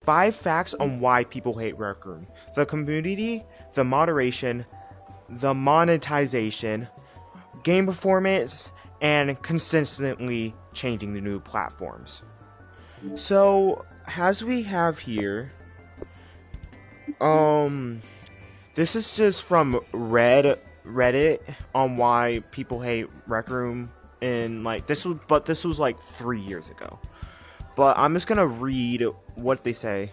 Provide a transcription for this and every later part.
5 facts on why people hate Rec Room: the community, the moderation, the monetization, game performance, and consistently changing the new platforms. So, as we have here, this is just from Reddit on why people hate Rec Room, and like this was like 3 years ago. But I'm just gonna read what they say.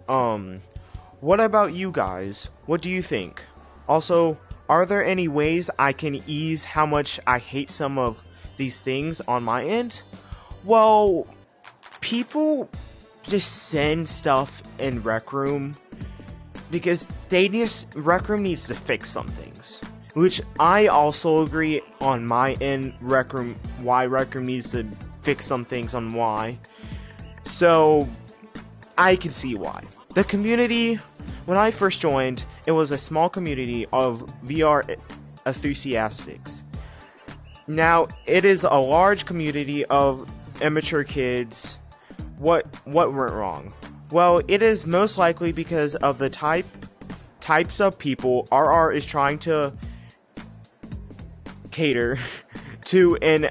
What about you guys? What do you think? Also, are there any ways I can ease how much I hate some of these things on my end? Well, people just send stuff in Rec Room because Rec Room needs to fix some things. Which I also agree on my end, why Rec Room needs to fix some things on why. So, I can see why. The community, when I first joined, it was a small community of VR enthusiasts. Now, it is a large community of immature kids. What went wrong? Well, it is most likely because of the types of people RR is trying to cater to and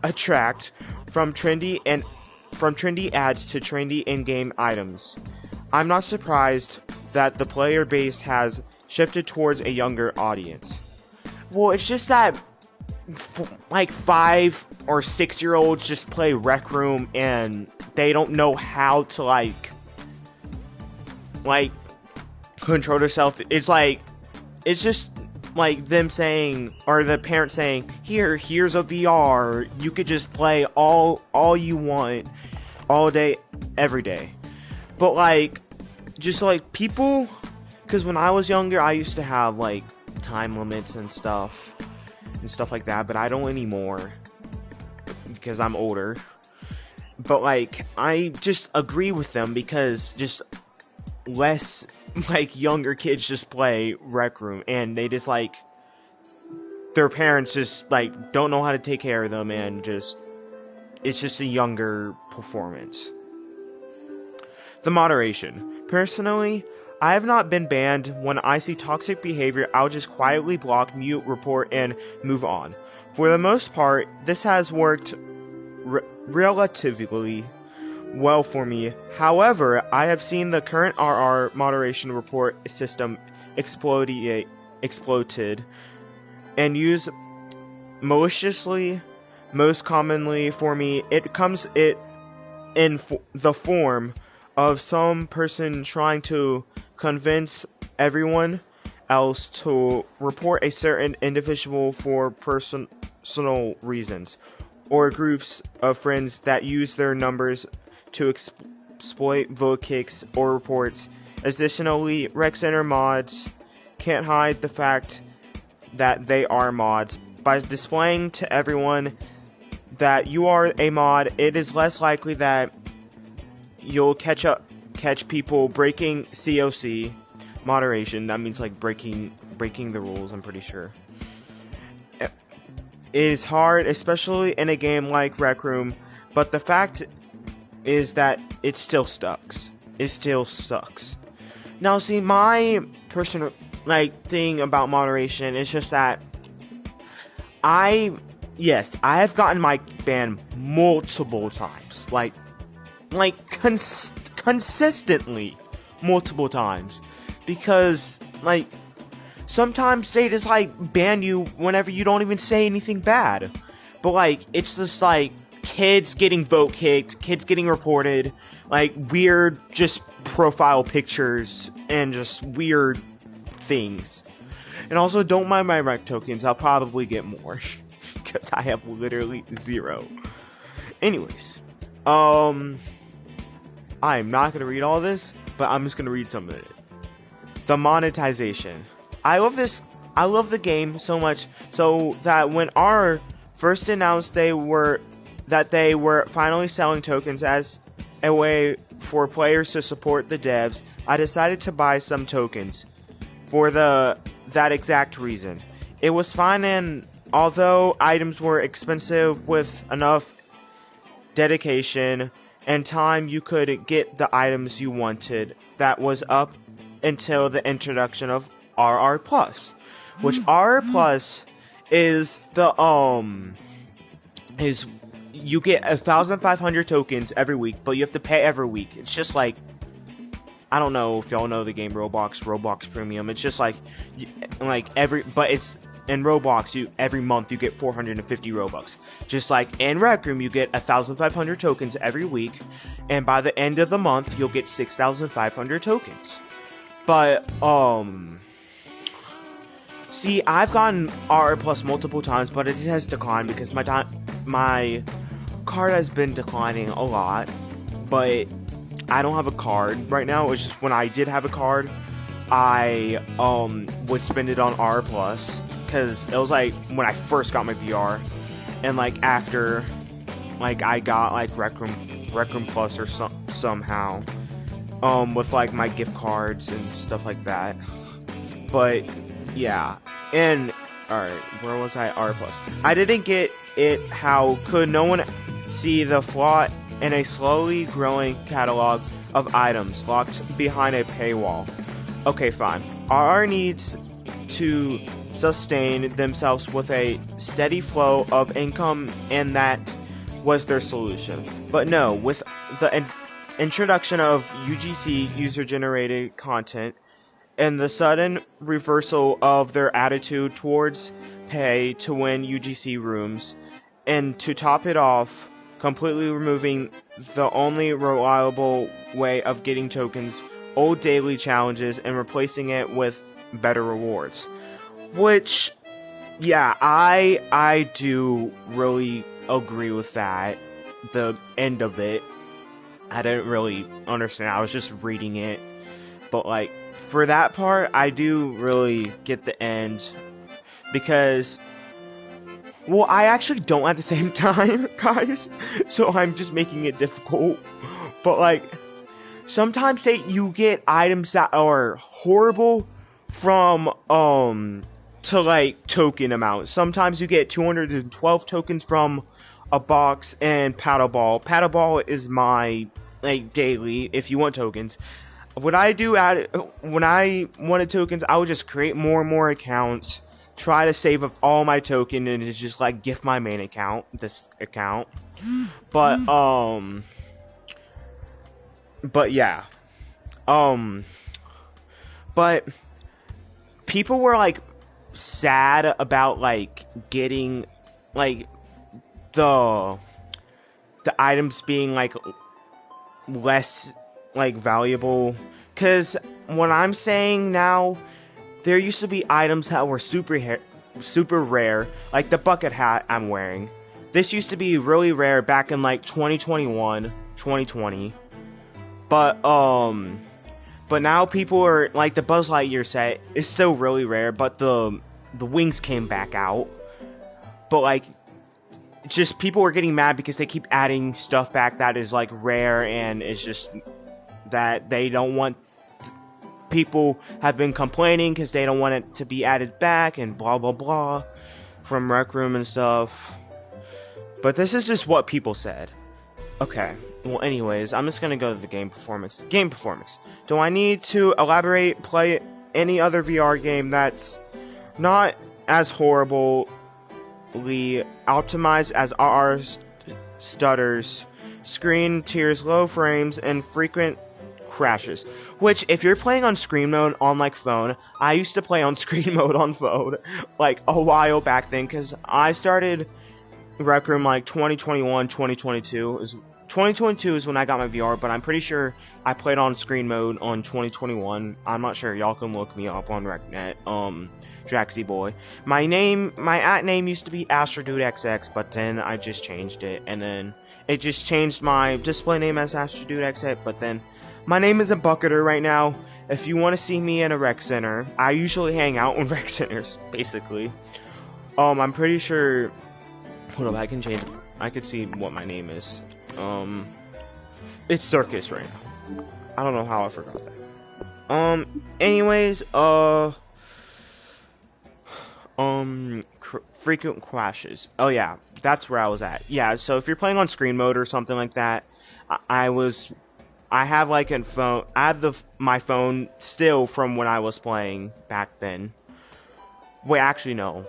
attract from trendy ads to trendy in-game items. I'm not surprised that the player base has shifted towards a younger audience. Well, it's just that like 5 or 6 year olds just play Rec Room and they don't know how to like control themselves. It's just like them saying, or the parents saying, here's a VR, you could just play all you want all day every day. But like just like people, because when I was younger I used to have like time limits and stuff like that, but I don't anymore because I'm older. But like I just agree with them because just less like younger kids just play Rec Room and they just like their parents just like don't know how to take care of them, and just it's just a younger performance. The moderation. Personally, I have not been banned. When I see toxic behavior, I'll just quietly block, mute, report, and move on. For the most part, this has worked relatively well for me. However, I have seen the current RR moderation report system exploded and used maliciously. Most commonly for me, it comes in the form of some person trying to convince everyone else to report a certain individual for personal reasons, or groups of friends that use their numbers to exploit vote kicks or reports. Additionally, Rec Center mods can't hide the fact that they are mods. By displaying to everyone that you are a mod, it is less likely that you'll catch people breaking COC moderation. That means like breaking the rules, I'm pretty sure. It is hard, especially in a game like Rec Room, but the fact is that it still sucks. It still sucks. Now, see, my personal thing about moderation is just that I have gotten my ban multiple times, consistently multiple times, because sometimes they just ban you whenever you don't even say anything bad, but it's just kids getting vote kicked, kids getting reported, weird just profile pictures and just weird things. And also, don't mind my rec tokens, I'll probably get more because I have literally 0. Anyways, I'm not gonna read all this, but I'm just gonna read some of it. The monetization. I love the game so much, so that when R first announced they were finally selling tokens as a way for players to support the devs, I decided to buy some tokens for that exact reason. It was fine, and although items were expensive, with enough dedication and time you could get the items you wanted. That was up until the introduction of RR Plus, which RR Plus is is you get 1,500 tokens every week, but you have to pay every week. It's just like, I don't know if y'all know the game Roblox Premium. It's just like but it's in Roblox, every month you get 450 Robux. Just like in Rec Room, you get 1,500 tokens every week, and by the end of the month, you'll get 6,500 tokens. But see, I've gotten RR Plus multiple times, but it has declined because my card has been declining a lot. But I don't have a card right now. It's just when I did have a card, I would spend it on RR Plus. Because it was like when I first got my VR, and like after, like I got like Rec Room Plus or somehow, with like my gift cards and stuff like that. But yeah, and alright, where was I? RR Plus. I didn't get it. How could no one see the flaw in a slowly growing catalog of items locked behind a paywall? Okay, fine. RR needs to sustain themselves with a steady flow of income, and that was their solution. But no, with the introduction of UGC, user-generated content, and the sudden reversal of their attitude towards pay to win UGC rooms, and to top it off, completely removing the only reliable way of getting tokens, old daily challenges, and replacing it with better rewards. Which, yeah, I do really agree with that. The end of it, I didn't really understand. I was just reading it. But, like, for that part, I do really get the end. Because, well, I actually don't at the same time, guys. So I'm just making it difficult. But, like, sometimes say you get items that are horrible from, to like token amount. Sometimes you get 212 tokens from a box and paddle ball. Paddle ball is my like daily if you want tokens. What I do when I wanted tokens, I would just create more and more accounts, try to save up all my token, and it's just like gift my main account, this account. But yeah. But people were like sad about like getting like the items being like less like valuable, because what I'm saying now, there used to be items that were super rare, like the bucket hat I'm wearing. This used to be really rare back in like 2021, 2020. But now people are like, the Buzz Lightyear set is still really rare, but the wings came back out. But like, just people are getting mad because they keep adding stuff back that is like rare, and it's just that they don't want. People have been complaining because they don't want it to be added back and blah blah blah from Rec Room and stuff. But this is just what people said. Okay. Well, anyways, I'm just gonna go to the game performance. Game performance. Do I need to elaborate? Play any other VR game that's not as horribly optimized as RR stutters, screen tears, low frames, and frequent crashes. Which, if you're playing on screen mode on like phone, I used to play on screen mode on phone like a while back then, because I started Rec Room like 2021, 2022. 2022 is when I got my VR, but I'm pretty sure I played on screen mode on 2021. I'm not sure. Y'all can look me up on RecNet. Draxy Boy. My at name used to be AstroDudeXX, but then I just changed it, and then it just changed my display name as AstroDudeXX, but then my name is a Bucketer right now. If you want to see me in a rec center, I usually hang out in rec centers, basically. I'm pretty sure. Hold up, I can change. I could see what my name is. It's Circus right now. I don't know how I forgot that. Anyways, frequent crashes. Oh yeah, that's where I was at. Yeah, so if you're playing on screen mode or something like that, I have like a phone. I have my phone still from when I was playing back then. Wait, actually no.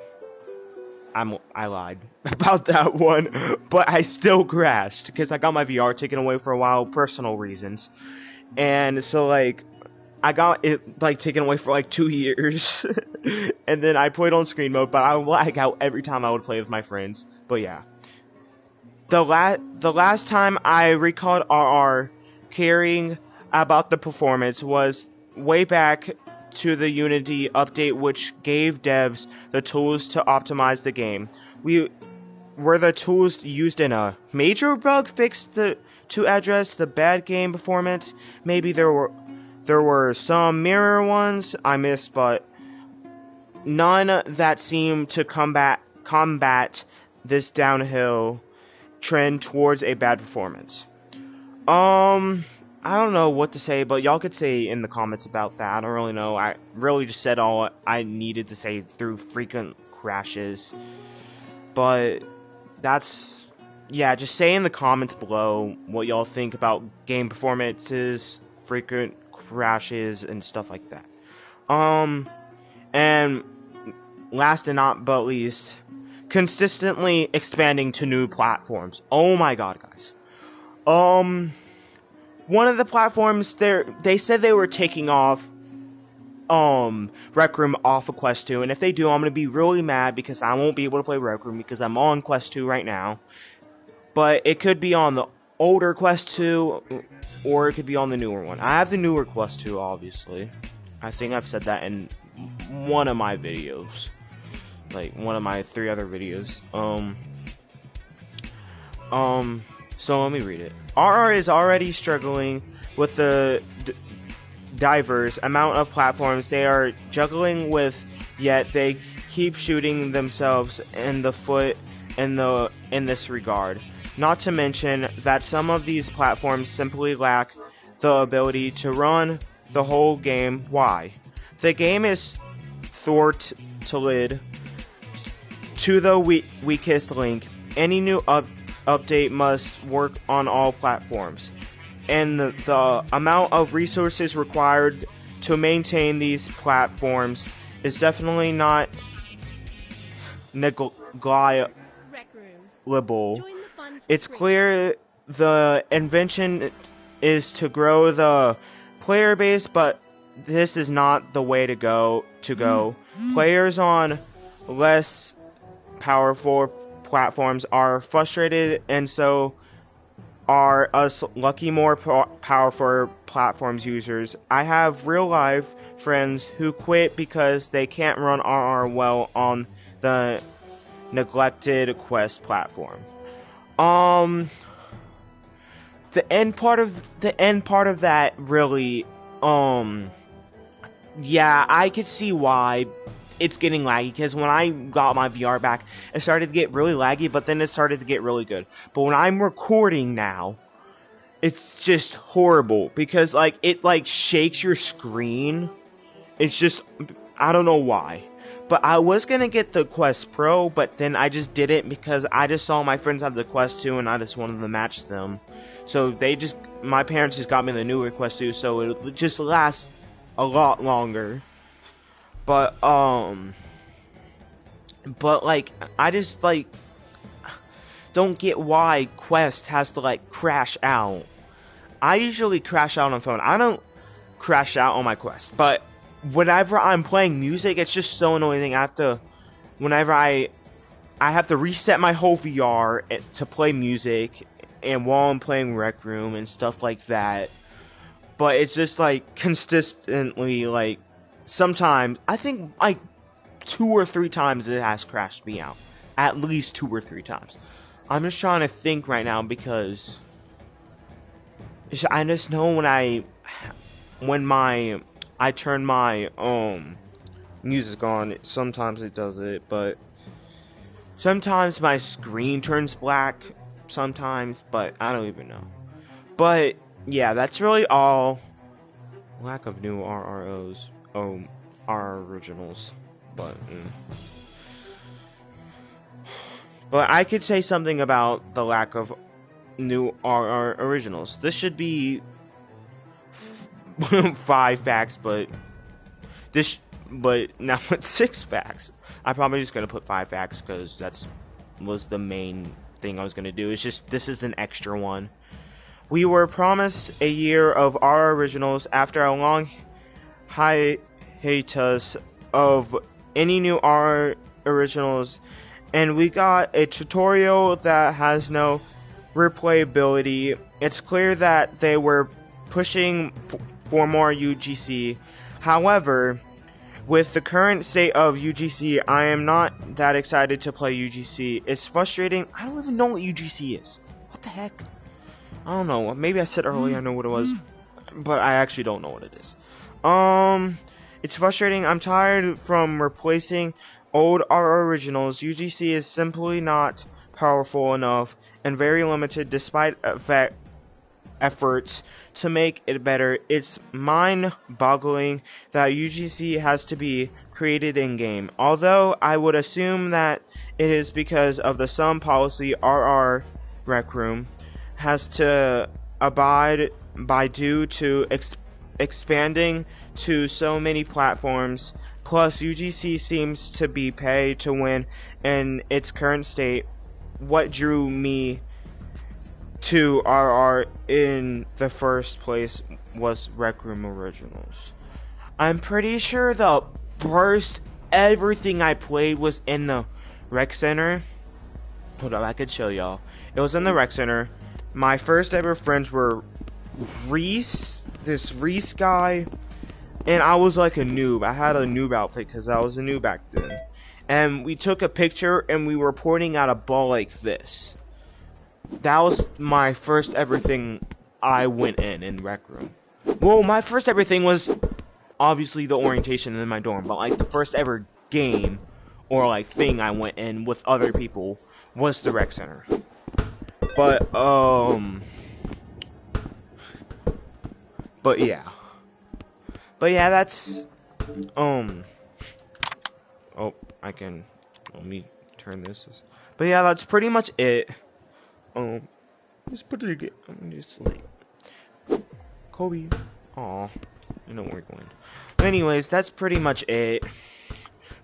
I lied about that one, but I still crashed because I got my VR taken away for a while, personal reasons, and so like I got it like taken away for like 2 years, and then I played on screen mode, but I would lag out every time I would play with my friends. But yeah, the last time I recalled RR caring about the performance was way back to the Unity update, which gave devs the tools to optimize the game. Were the tools used in a major bug fix to address the bad game performance? Maybe there were some mirror ones I missed, but none that seemed to combat this downhill trend towards a bad performance. I don't know what to say, but y'all could say in the comments about that. I don't really know. I really just said all I needed to say through frequent crashes. But that's... yeah, just say in the comments below what y'all think about game performances, frequent crashes, and stuff like that. And last and not but least, consistently expanding to new platforms. Oh my god, guys. One of the platforms they said they were taking off Rec Room off of Quest 2, and if they do, I'm gonna be really mad because I won't be able to play Rec Room because I'm on Quest 2 right now. But it could be on the older Quest 2, or it could be on the newer one. I have the newer Quest 2, obviously. I think I've said that in one of my videos, like one of my 3 other videos. So let me read it. RR is already struggling with the diverse amount of platforms they are juggling with, yet they keep shooting themselves in the foot in this regard. Not to mention that some of these platforms simply lack the ability to run the whole game. Why? The game is thwarted to the weakest link. Any new update must work on all platforms, and the amount of resources required to maintain these platforms is definitely not negligible. It's clear the invention is to grow the player base, but this is not the way to go. Players on less powerful platforms are frustrated, and so are us lucky more powerful platforms users. I have real life friends who quit because they can't run RR well on the neglected Quest platform. The end part of that really, yeah, I could see why it's getting laggy, because when I got my VR back, it started to get really laggy, but then it started to get really good. But when I'm recording now, it's just horrible, because like it like shakes your screen. It's just, I don't know why. But I was gonna get the Quest Pro, but then I just didn't because I just saw my friends have the Quest 2 and I just wanted to match them. So my parents just got me the newer Quest 2, so it'll just last a lot longer. But like, I just like don't get why Quest has to like crash out. I usually crash out on phone. I don't crash out on my Quest, but whenever I'm playing music, it's just so annoying. Whenever I have to reset my whole VR to play music, and while I'm playing Rec Room and stuff like that. But it's just like consistently, like sometimes I think like 2 or 3 times it has crashed me out. At least 2 or 3 times. I'm just trying to think right now because I just know when I turn my music on, sometimes it does it, but sometimes my screen turns black sometimes, but I don't even know. But yeah, that's really all. Lack of new RROs. RR originals. But But I could say something about the lack of new RR originals. This should be 5 facts, but now it's 6 facts. I'm probably just gonna put 5 facts because was the main thing I was gonna do. It's just this is an extra one. We were promised a year of our originals after a long hiatus of any new R originals, and we got a tutorial that has no replayability. It's clear that they were pushing for more UGC. However, with the current state of UGC, I am not that excited to play UGC. It's frustrating. I don't even know what UGC is. What the heck? I don't know. Maybe I said earlier I know what it was, but I actually don't know what it is. It's frustrating. I'm tired from replacing old RR originals. UGC is simply not powerful enough and very limited despite efforts to make it better. It's mind-boggling that UGC has to be created in-game. Although I would assume that it is because of the sum policy RR Rec Room has to abide by due to expanding to so many platforms. Plus, UGC seems to be pay to win in its current state. What drew me to RR in the first place was Rec Room Originals. I'm pretty sure the first everything I played was in the Rec Center. Hold up, I could show y'all. It was in the Rec Center. My first ever friends were this Reese guy, and I was like a noob. I had a noob outfit because I was a noob back then. And we took a picture and we were pointing at a ball like this. That was my first ever thing I went in Rec Room. Well, my first ever thing was obviously the orientation in my dorm, but like the first ever game or like thing I went in with other people was the Rec Center. But yeah. That's oh, let me turn this. But yeah, that's pretty much it. Just put it again. Just like Kobe. Aw, you know where we're going. But anyways, that's pretty much it.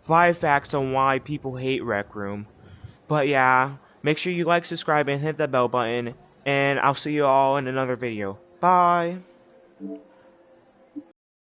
5 facts on why people hate Rec Room. But yeah, make sure you like, subscribe, and hit that bell button. And I'll see you all in another video. Bye.